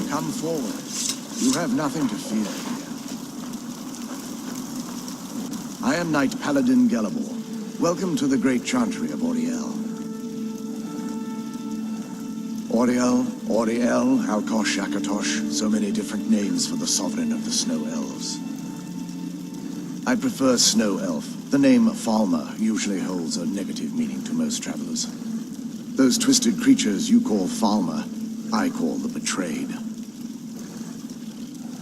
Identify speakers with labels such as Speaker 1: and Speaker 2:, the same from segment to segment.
Speaker 1: Come forward. You have nothing to fear here. I am Knight Paladin Gelabor. Welcome to the Great Chantry of Ariel. Ariel, Halkosh, Akatosh, so many different names for the sovereign of the Snow Elves. I prefer Snow Elf. The name Falmer usually holds a negative meaning to most travelers. Those twisted creatures you call Falmer, I call the Betrayed.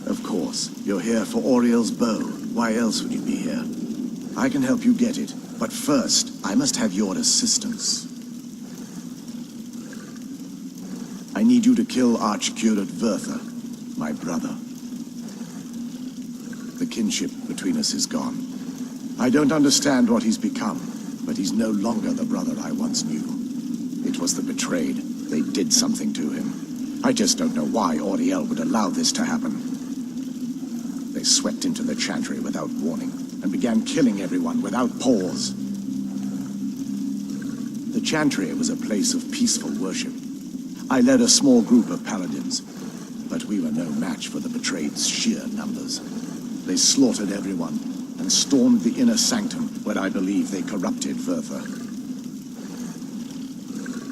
Speaker 1: Of course, you're here for Ariel's bow. Why else would you be here? I can help you get it, but first, I must have your assistance. I need you to kill Archcurate Vertha, my brother. The kinship between us is gone. I don't understand what he's become, but he's no longer the brother I once knew. It was the Betrayed. They did something to him. I just don't know why Ariel would allow this to happen. They swept into the Chantry without warning, and began killing everyone without pause. The Chantry was a place of peaceful worship. I led a small group of paladins, but we were no match for the Betrayed's sheer numbers. They slaughtered everyone, and stormed the inner sanctum, where I believe they corrupted Vertha.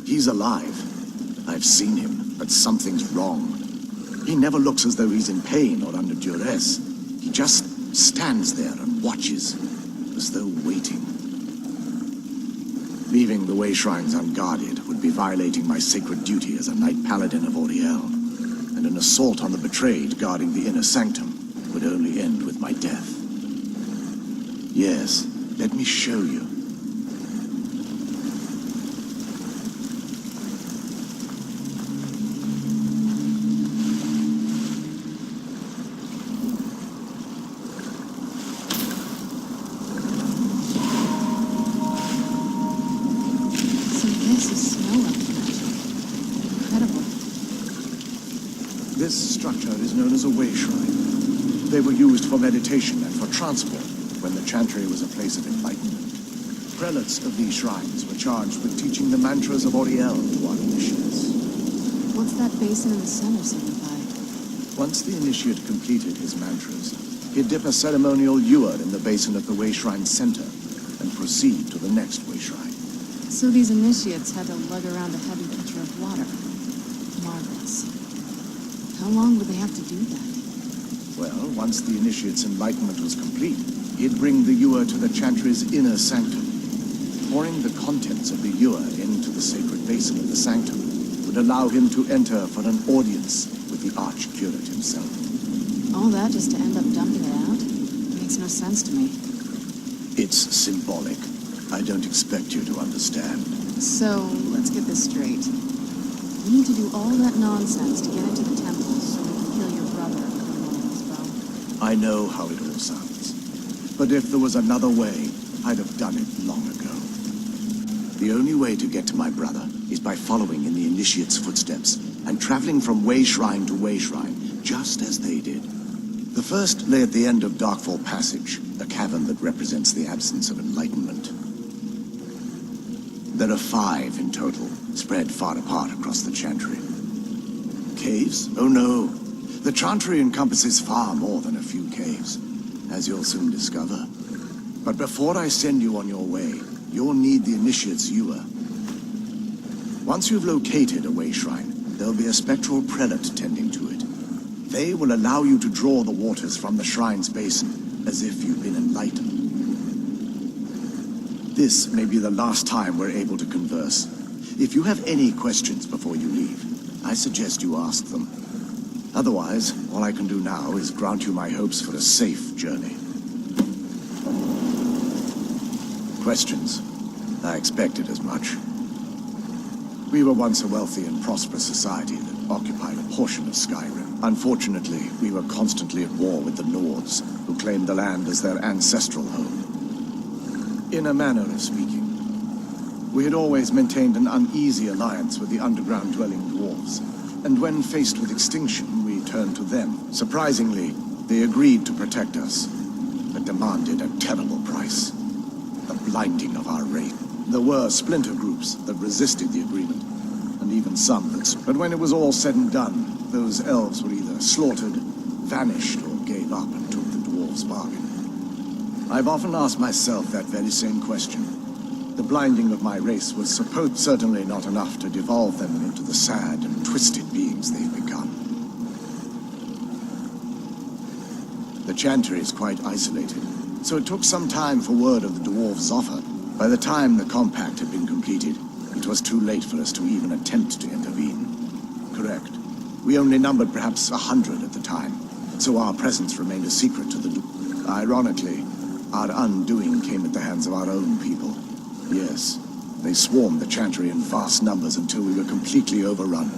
Speaker 1: He's alive. I've seen him, but something's wrong. He never looks as though he's in pain or under duress. He just stands there and watches, as though waiting. Leaving the way shrines unguarded would be violating my sacred duty as a Knight Paladin of Ariel, and an assault on the Betrayed guarding the inner sanctum would only end with my death. Yes, let me show you. This structure is known as a way shrine. They were used for meditation and for transport when the Chantry was a place of enlightenment. Prelates of these shrines were charged with teaching the mantras of Ariel to our initiates.
Speaker 2: What's that basin in the center signify?
Speaker 1: Once the initiate completed his mantras, he'd dip a ceremonial ewer in the basin at the way shrine center and proceed to the next way shrine.
Speaker 2: So these initiates had to lug around a heavy pitcher of water. Marvelous. How long would they have to do that?
Speaker 1: Well, once the initiate's enlightenment was complete, he'd bring the ewer to the Chantry's inner sanctum. Pouring the contents of the ewer into the sacred basin of the sanctum would allow him to enter for an audience with the Archcurate himself.
Speaker 2: All that just to end up dumping it out? Makes no sense to me.
Speaker 1: It's symbolic. I don't expect you to understand.
Speaker 2: So, let's get this straight. You need to do all that nonsense to get into the temple so we can kill your brother and put him on his bow.
Speaker 1: I know how it all sounds. But if there was another way, I'd have done it long ago. The only way to get to my brother is by following in the initiate's footsteps and traveling from way shrine to way shrine, just as they did. The first lay at the end of Darkfall Passage, a cavern that represents the absence of enlightenment. There are 5 in total, spread far apart across the Chantry. Caves? Oh no. The Chantry encompasses far more than a few caves, as you'll soon discover. But before I send you on your way, you'll need the initiate's ewer. Once you've located a way shrine, there'll be a spectral prelate tending to it. They will allow you to draw the waters from the shrine's basin, as if you've been enlightened. This may be the last time we're able to converse. If you have any questions before you leave, I suggest you ask them. Otherwise, all I can do now is grant you my hopes for a safe journey. Questions? I expected as much. We were once a wealthy and prosperous society that occupied a portion of Skyrim. Unfortunately, we were constantly at war with the Nords, who claimed the land as their ancestral home. In a manner of speaking, we had always maintained an uneasy alliance with the underground-dwelling dwarves, and when faced with extinction, we turned to them. Surprisingly, they agreed to protect us, but demanded a terrible price. The blinding of our race. There were splinter groups that resisted the agreement, and even some that... But when it was all said and done, those elves were either slaughtered, vanished, or gave up and took the dwarves' bargain. I've often asked myself that very same question. The blinding of my race was certainly not enough to devolve them into the sad and twisted beings they've become. The Chantry is quite isolated, so it took some time for word of the dwarves' offer. By the time the compact had been completed, it was too late for us to even attempt to intervene. Correct. We only numbered perhaps 100 at the time, so our presence remained a secret to the... Ironically, our undoing came at the hands of our own people. Yes, they swarmed the Chantry in vast numbers until we were completely overrun.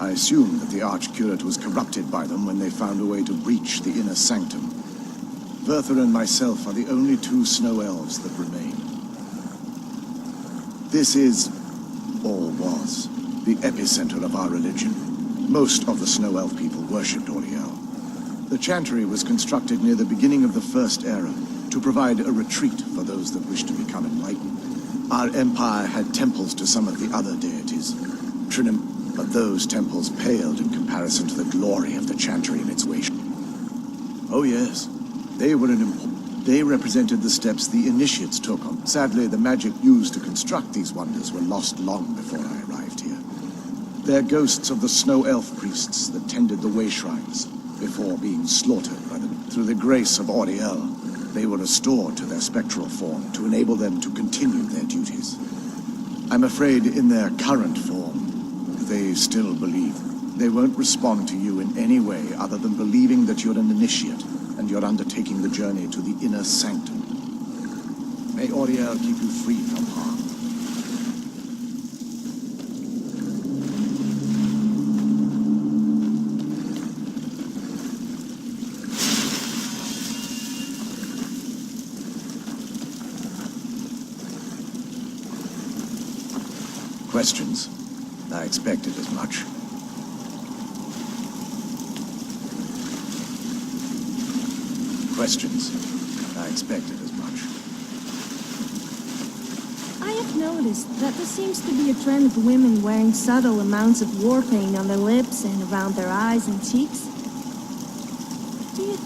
Speaker 1: I assume that the Archcurate was corrupted by them when they found a way to breach the inner sanctum. Verther and myself are the only two snow elves that remain. This is, or was, the epicenter of our religion. Most of the snow elf people worshipped Ariel. The Chantry was constructed near the beginning of the First Era to provide a retreat for those that wished to become enlightened. Our empire had temples to some of the other deities, but those temples paled in comparison to the glory of the Chantry and its worship. Oh yes, they represented the steps the initiates took on. Sadly, the magic used to construct these wonders were lost long before I arrived here. They're ghosts of the snow elf priests that tended the way shrines before being slaughtered by them. Through the grace of Ariel, they were restored to their spectral form to enable them to continue their duties. I'm afraid in their current form, they still believe. They won't respond to you in any way other than believing that you're an initiate and you're undertaking the journey to the inner sanctum. May Ariel keep you free from harm. Questions? I expected as much. Questions? I expected as much.
Speaker 3: I have noticed that there seems to be a trend of women wearing subtle amounts of war paint on their lips and around their eyes and cheeks. Do you...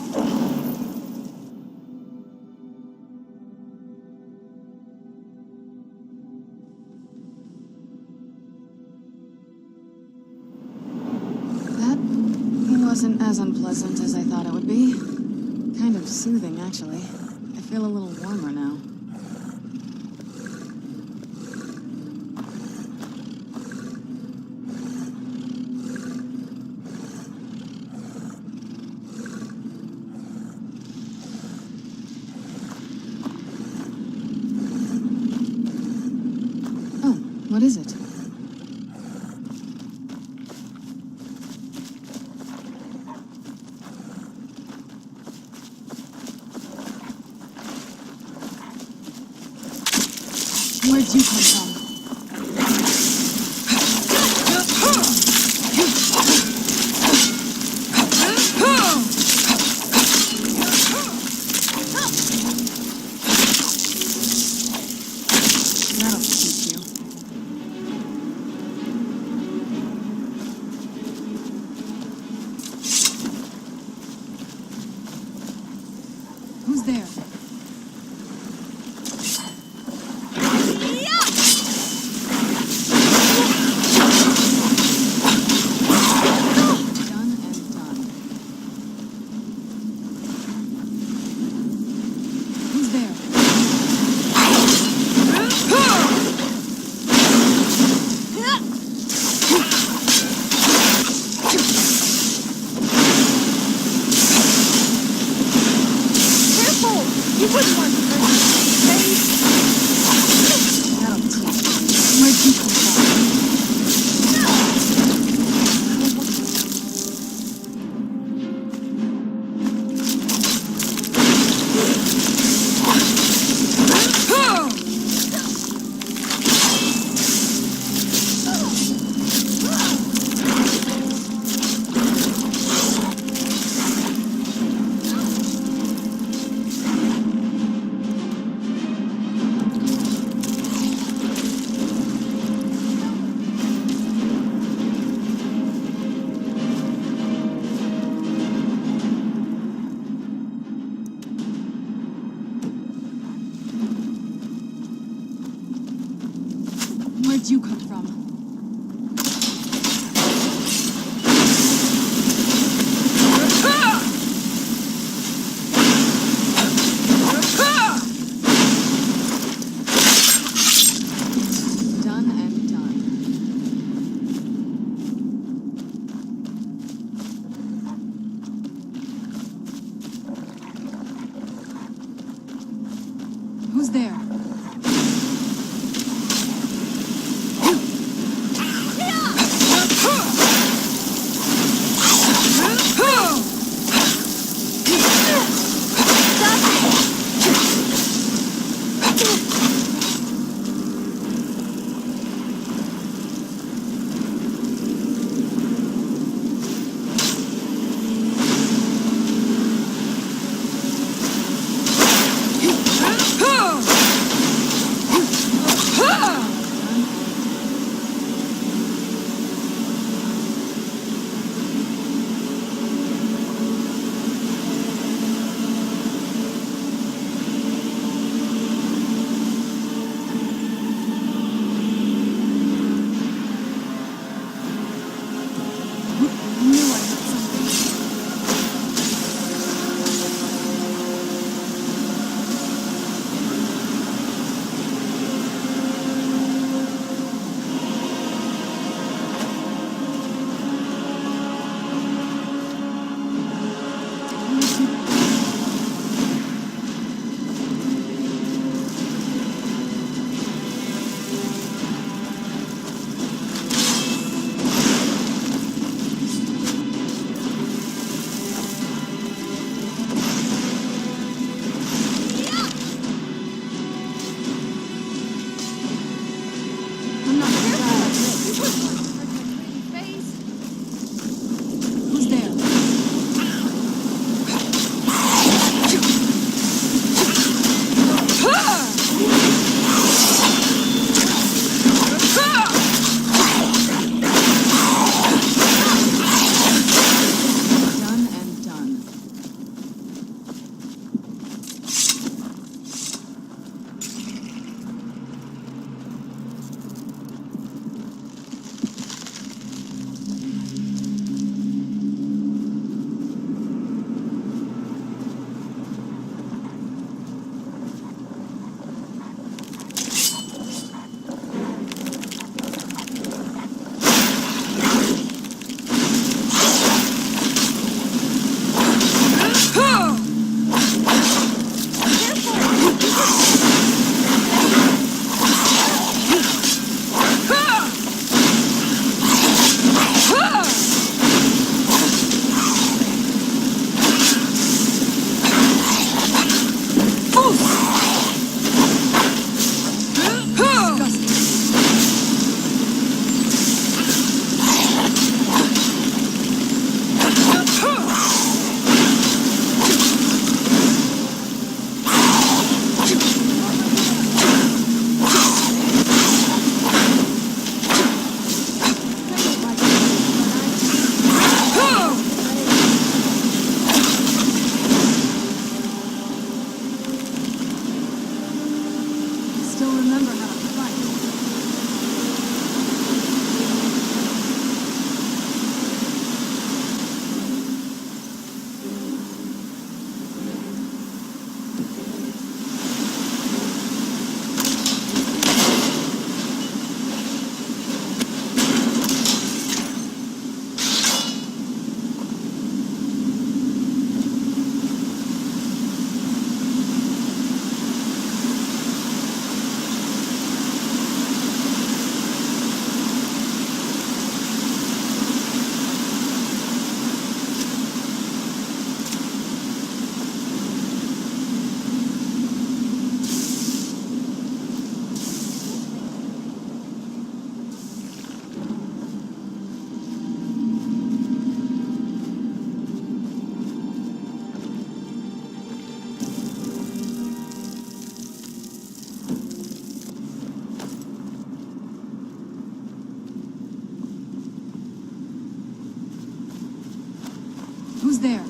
Speaker 2: Wasn't as unpleasant as I thought it would be. Kind of soothing, actually. I feel a little warmer now. Oh, what is it? Where'd you come from? That'll teach you. Who's there? there?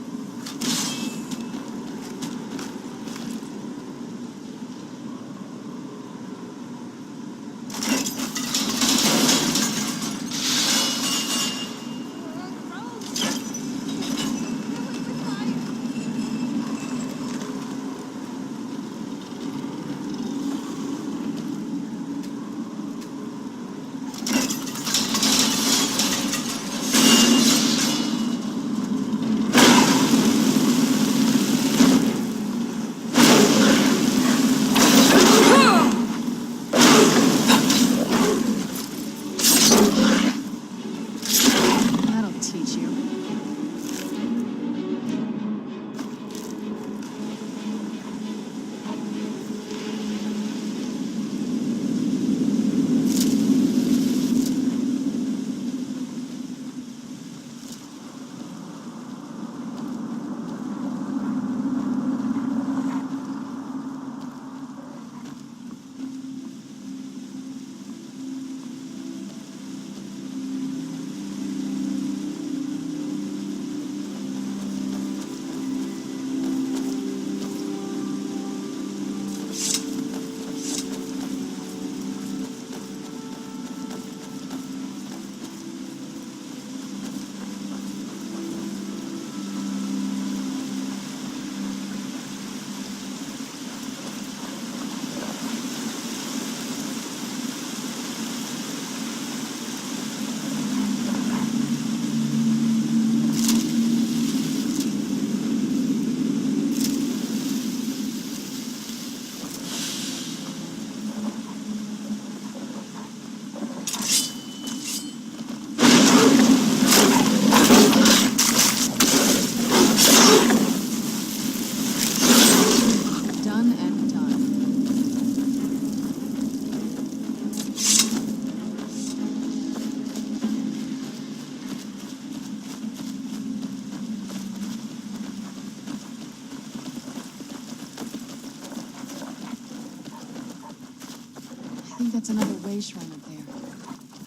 Speaker 2: I think that's another way shrine up there.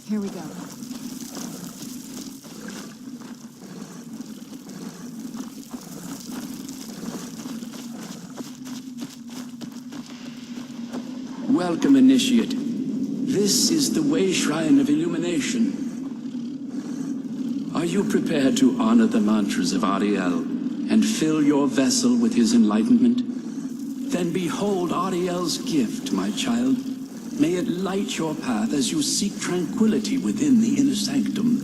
Speaker 2: Here we go.
Speaker 4: Welcome, Initiate. This is the Way Shrine of Illumination. Are you prepared to honor the mantras of Ariel and fill your vessel with his enlightenment? Then behold Ariel's gift, my child. May it light your path as you seek tranquility within the inner sanctum.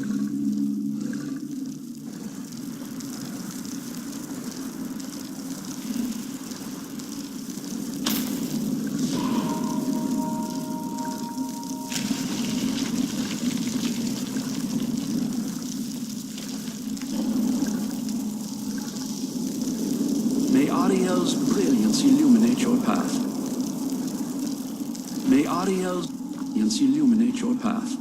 Speaker 4: May Ariel's brilliance illuminate your path. May Ariel's brilliance illuminate your path.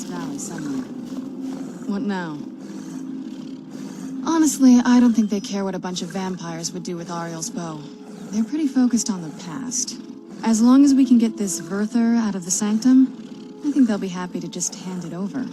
Speaker 2: Valley somewhere. What now? Honestly, I don't think they care what a bunch of vampires would do with Ariel's bow. They're pretty focused on the past. As long as we can get this Vurther out of the sanctum, I think they'll be happy to just hand it over.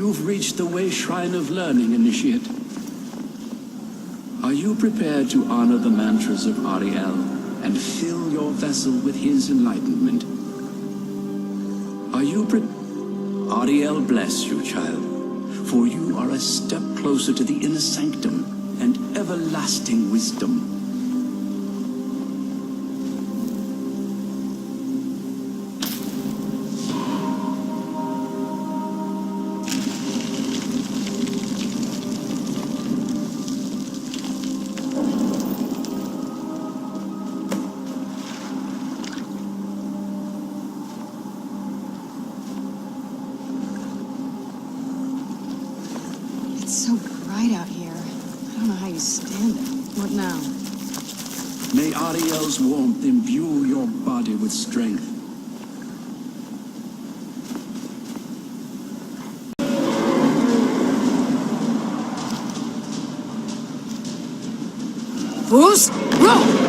Speaker 4: You've reached the way shrine of learning, Initiate. Are you prepared to honor the mantras of Ariel and fill your vessel with his enlightenment? Are you Ariel bless you, child, for you are a step closer to the inner sanctum and everlasting wisdom.
Speaker 2: It's so bright out here. I don't know how you stand it. What now?
Speaker 4: May Ariel's warmth imbue your body with strength.
Speaker 2: Boost! Roll!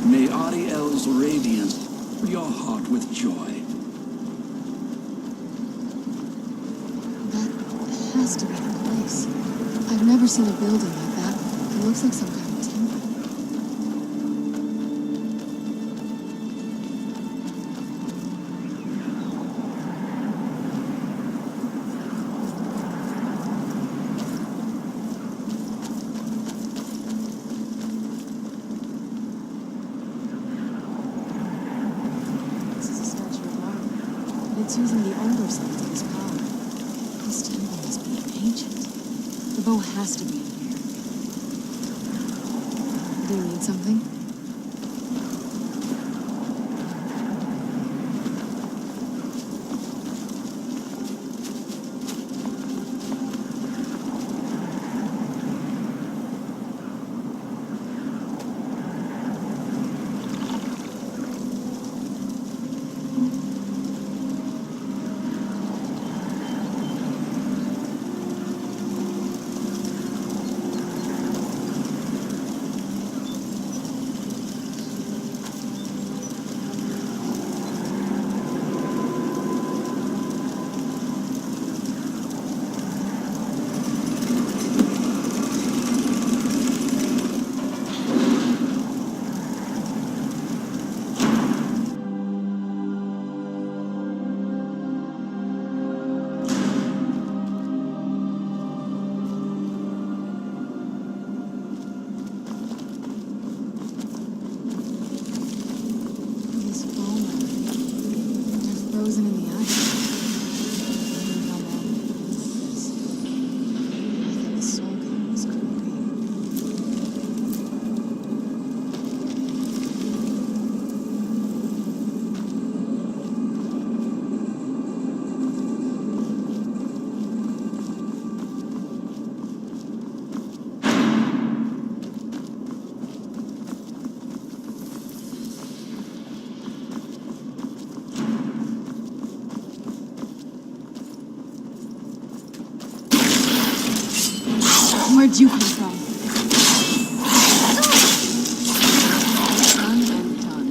Speaker 4: May Ariel's radiance fill your heart with joy.
Speaker 2: That has to be the place. I've never seen a building like that. It looks like some kind of temple. It's using the older sides of his power. This temple must be ancient. The bow has to be in here. Do you need something? Where'd you come from? Done and done.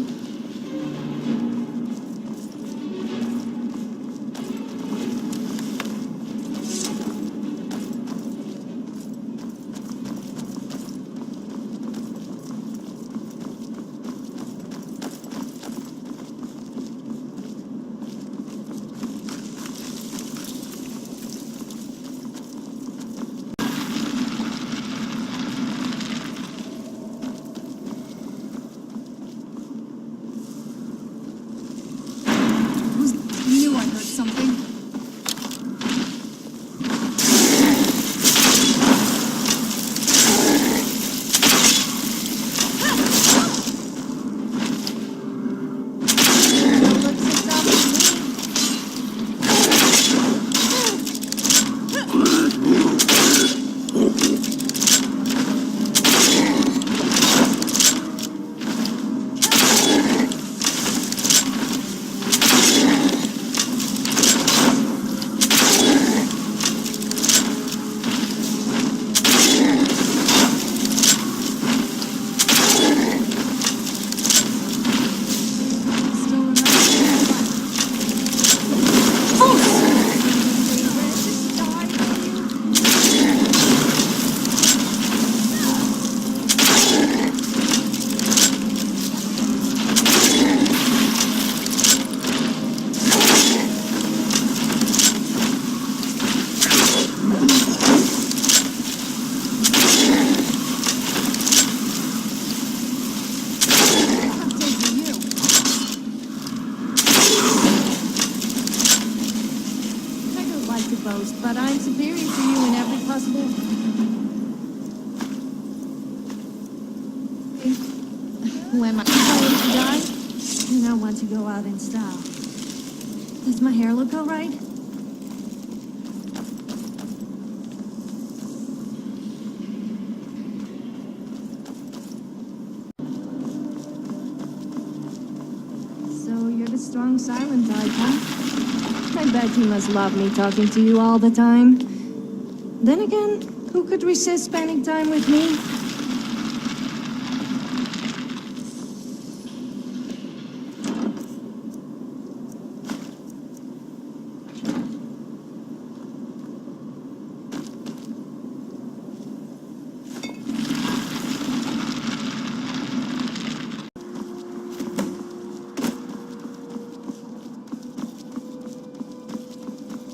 Speaker 3: But I'm superior to you in every possible... When my parents die, and I want to go out in style. Does my hair look all right? So you're the strong silent type, huh? I bet you must love me talking to you all the time. Then again, who could resist spending time with me?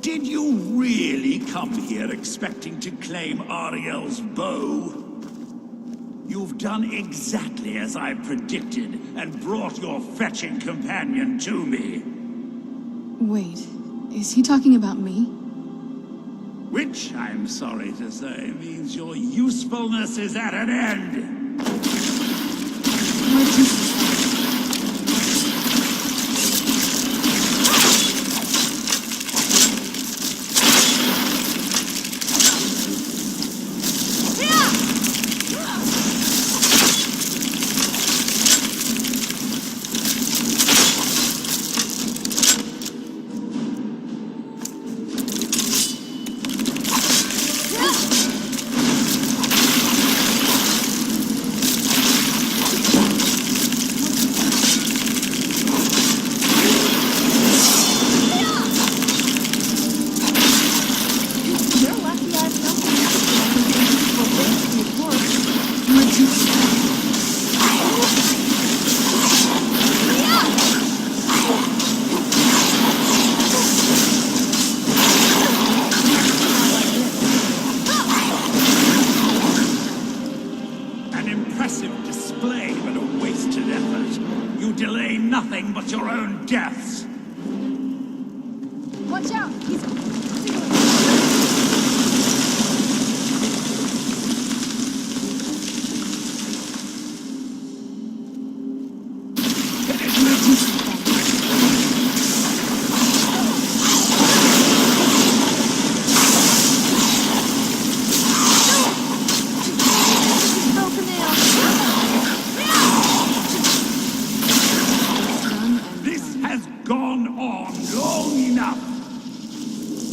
Speaker 5: Did you really come here expecting to claim Ariel's bow? You've done exactly as I predicted and brought your fetching companion to me.
Speaker 2: Wait. Is he talking about me?
Speaker 5: Which, I'm sorry to say, means your usefulness is at an end.
Speaker 2: What did you say?
Speaker 5: Deaths.
Speaker 2: Watch out! He's...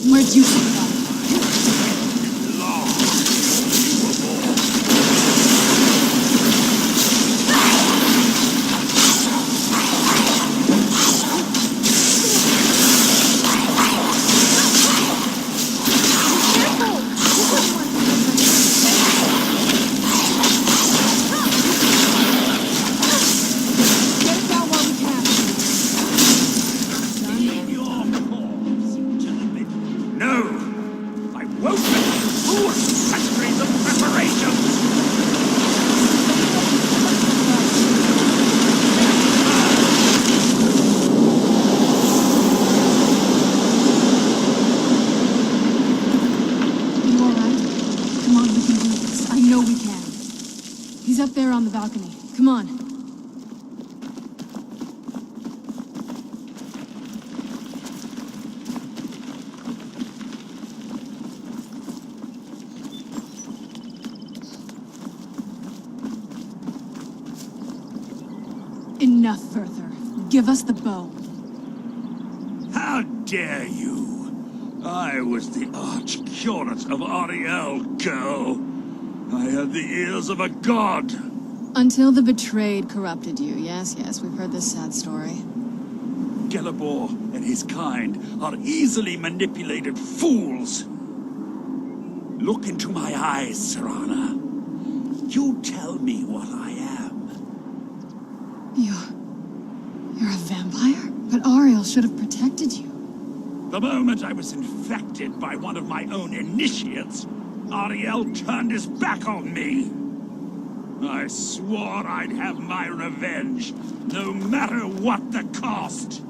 Speaker 2: Where'd you come from? There on the balcony. Come on. Enough further. Give us the bow.
Speaker 5: How dare you? I was the arch-curate of Ariel, girl. I had the ears of a god.
Speaker 2: Until the betrayed corrupted you. Yes, we've heard this sad story.
Speaker 5: Gelabor and his kind are easily manipulated fools. Look into my eyes, Serana. You tell me what I am.
Speaker 2: You're a vampire? But Ariel should have protected you.
Speaker 5: The moment I was infected by one of my own initiates, Ariel turned his back on me. I swore I'd have my revenge, no matter what the cost.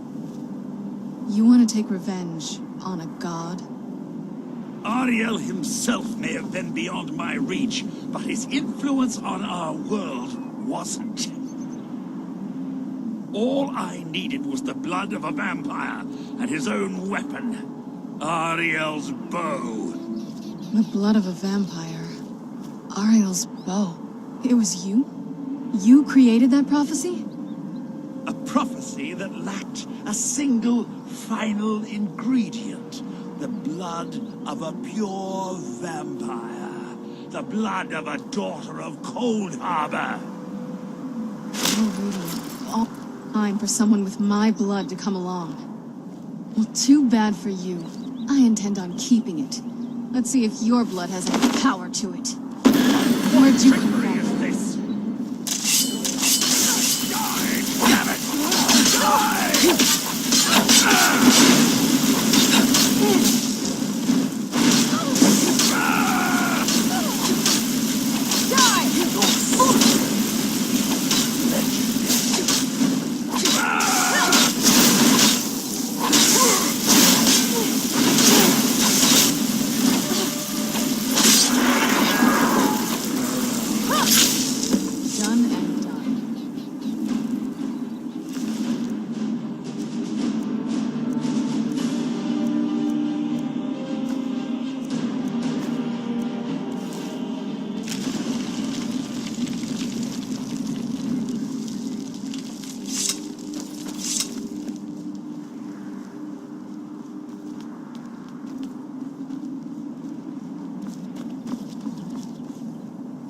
Speaker 2: You want to take revenge on a god?
Speaker 5: Ariel himself may have been beyond my reach, but his influence on our world wasn't. All I needed was the blood of a vampire and his own weapon, Ariel's bow.
Speaker 2: The blood of a vampire. Ariel's bow. It was you? You created that prophecy?
Speaker 5: A prophecy that lacked a single final ingredient. The blood of a pure vampire. The blood of a daughter of Cold Harbor.
Speaker 2: Oh, really? All time for someone with my blood to come along. Well, too bad for you. I intend on keeping it. Let's see if your blood has any power to it. Where'd you come from?
Speaker 5: Damn it!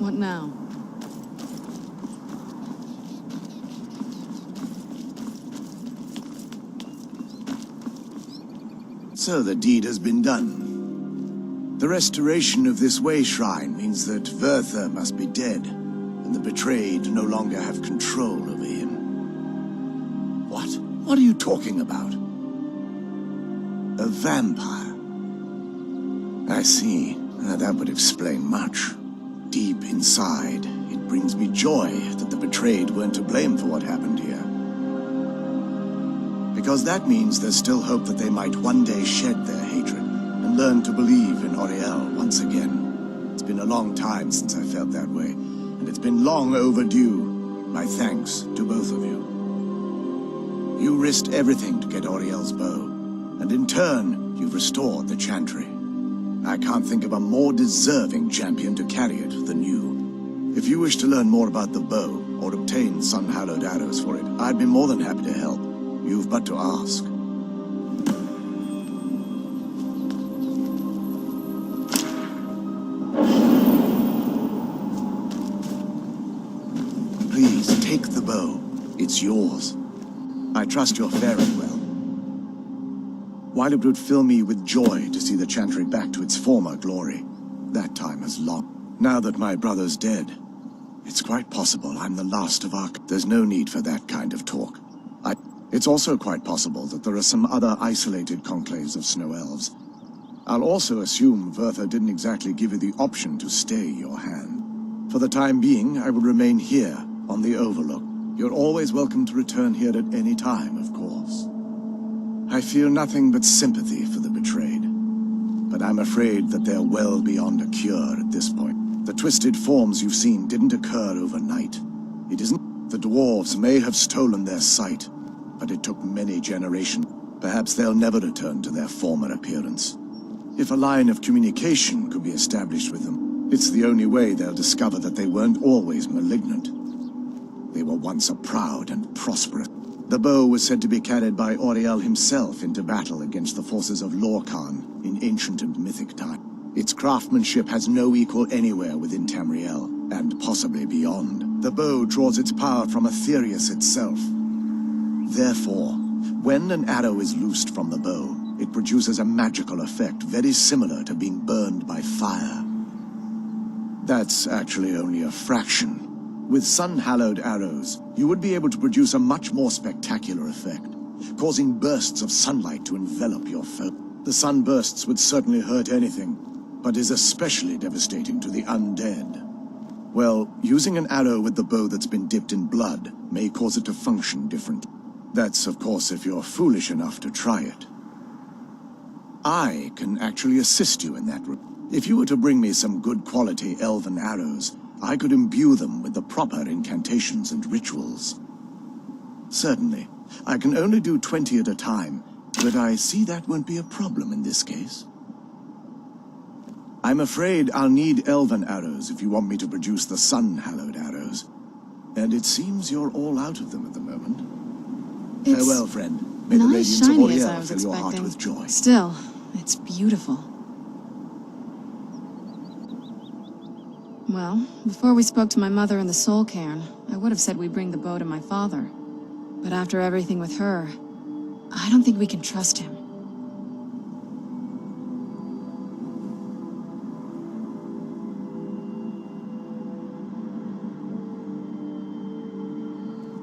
Speaker 2: What now?
Speaker 1: So the deed has been done. The restoration of this way shrine means that Verther must be dead, and the betrayed no longer have control over him. What? What are you talking about? A vampire? I see. That would explain much. Deep inside, it brings me joy that the betrayed weren't to blame for what happened here. Because that means there's still hope that they might one day shed their hatred and learn to believe in Ariel once again. It's been a long time since I felt that way, and it's been long overdue. My thanks to both of you. You risked everything to get Ariel's bow, and in turn, you've restored the Chantry. I can't think of a more deserving champion to carry it than you. If you wish to learn more about the bow, or obtain sun-hallowed arrows for it, I'd be more than happy to help. You've but to ask. Please, take the bow. It's yours. I trust you're faring well. While it would fill me with joy to see the Chantry back to its former glory, that time has long. Now that my brother's dead, it's quite possible I'm the last of our... There's no need for that kind of talk. It's also quite possible that there are some other isolated conclaves of snow elves. I'll also assume Verther didn't exactly give you the option to stay your hand. For the time being, I will remain here, on the Overlook. You're always welcome to return here at any time, of course. I feel nothing but sympathy for the betrayed, but I'm afraid that they're well beyond a cure at this point. The twisted forms you've seen didn't occur overnight. It isn't... The dwarves may have stolen their sight, but it took many generations. Perhaps they'll never return to their former appearance. If a line of communication could be established with them, it's the only way they'll discover that they weren't always malignant. They were once a proud and prosperous. The bow was said to be carried by Ariel himself into battle against the forces of Lorkhan in ancient and mythic time. Its craftsmanship has no equal anywhere within Tamriel, and possibly beyond. The bow draws its power from Aetherius itself. Therefore, when an arrow is loosed from the bow, it produces a magical effect very similar to being burned by fire. That's actually only a fraction. With sun-hallowed arrows, you would be able to produce a much more spectacular effect, causing bursts of sunlight to envelop your foe. The sunbursts would certainly hurt anything, but is especially devastating to the undead. Well, using an arrow with the bow that's been dipped in blood may cause it to function differently. That's, of course, if you're foolish enough to try it. I can actually assist you in that. If you were to bring me some good quality elven arrows, I could imbue them with the proper incantations and rituals. Certainly. I can only do 20 at a time, but I see that won't be a problem in this case. I'm afraid I'll need elven arrows if you want me to produce the sun-hallowed arrows. And it seems you're all out of them at the moment. Farewell, friend. May the
Speaker 2: nice,
Speaker 1: radiance of
Speaker 2: shiny as I
Speaker 1: Ariel
Speaker 2: was
Speaker 1: fill your heart
Speaker 2: expecting.
Speaker 1: with joy.
Speaker 2: Still, it's beautiful. Well, before we spoke to my mother in the Soul Cairn, I would have said we bring the bow to my father. But after everything with her, I don't think we can trust him.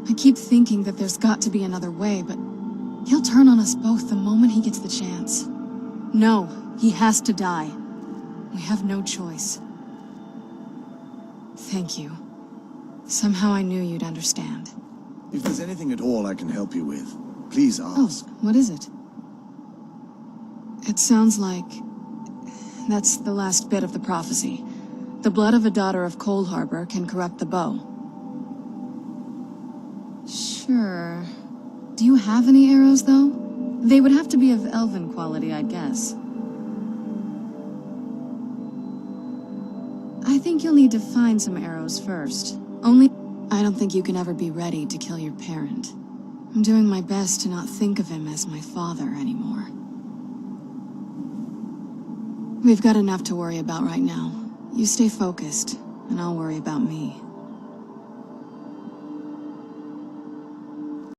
Speaker 2: I keep thinking that there's got to be another way, but he'll turn on us both the moment he gets the chance. No, he has to die. We have no choice. Thank you. Somehow I knew you'd understand.
Speaker 1: If there's anything at all I can help you with, please ask.
Speaker 2: Oh, what is it? It sounds like... that's the last bit of the prophecy. The blood of a daughter of Cold Harbor can corrupt the bow. Sure. Do you have any arrows, though? They would have to be of elven quality, I'd guess. I think you'll need to find some arrows first. I don't think you can ever be ready to kill your parent. I'm doing my best to not think of him as my father anymore. We've got enough to worry about right now. You stay focused. and I'll worry about me.